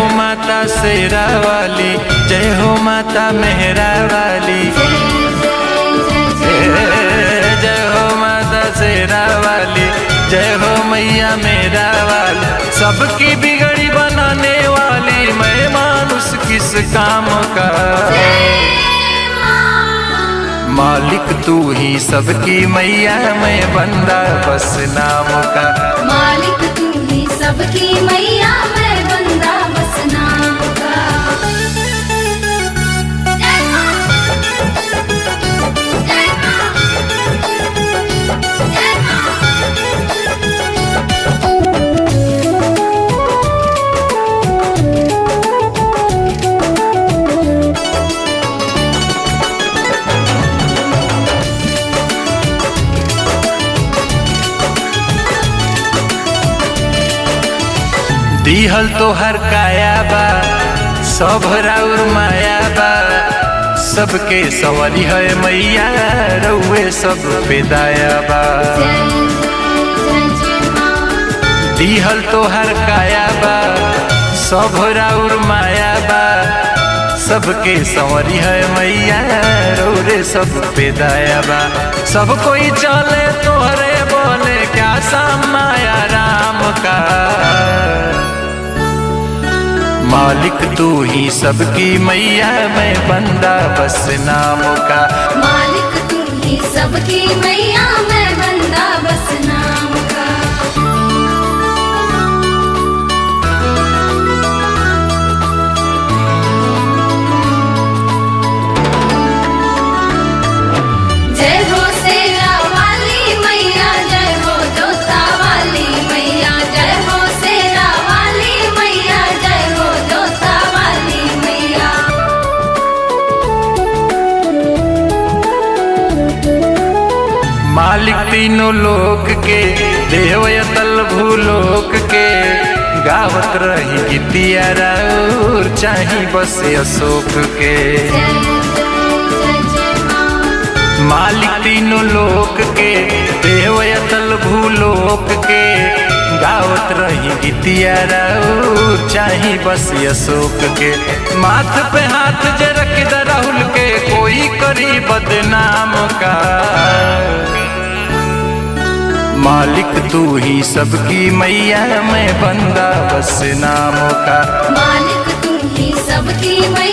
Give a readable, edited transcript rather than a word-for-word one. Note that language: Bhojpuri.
हो माता शेरा वाली, जय हो माता मेहरा वाली, जय हो माता शेरा वाली, जय हो मैया मेरा वाली। सबकी बिगड़ी बनाने वाली, मैं मानुष किस काम का। मालिक तू ही सबकी मैया, मैं बंदा बस नाम का। मालिक तू ही सबकी मैया, मैं बंदा बस नाम का। जय मां, जय मां, जय मां। दिहल तो हर काया बा, सब राउर माया बा, सबके सवारी है मैया, रउए सब पे दाया बा। दिहल तो हर काया बा, सब राउर माया बा, सबके सवारी है मैया, रउरे सब पे दाया बा। सब कोई चले तोहरे बोले, क्या साम माया राम का। मालिक तू ही सबकी मैया, मैं बंदा बस नाम का। मालिक तू ही सबकी मैया, मैं बंदा बस नाम का। जय हो शेरा वाली मैया, जय हो जोता वाली मैया, जय हो शेरा वाली मैया, जय हो जोता वाली मैया। मालिक तीनों लोक के, देव अतल भूलोक के, गावत रही गीतिया राउर, चाही बस अशोक के। मालिक तीनों लोक के, देव अतल भूलोक के, गावत रही गीतिया राउर, चाही बस अशोक के। माथ पे हाथ जे रख दे राहुल के, कोई करी बदनाम का। मालिक तू ही सबकी मैया, मैं बंदा बस नाम का। मालिक तू ही सबकी मैया।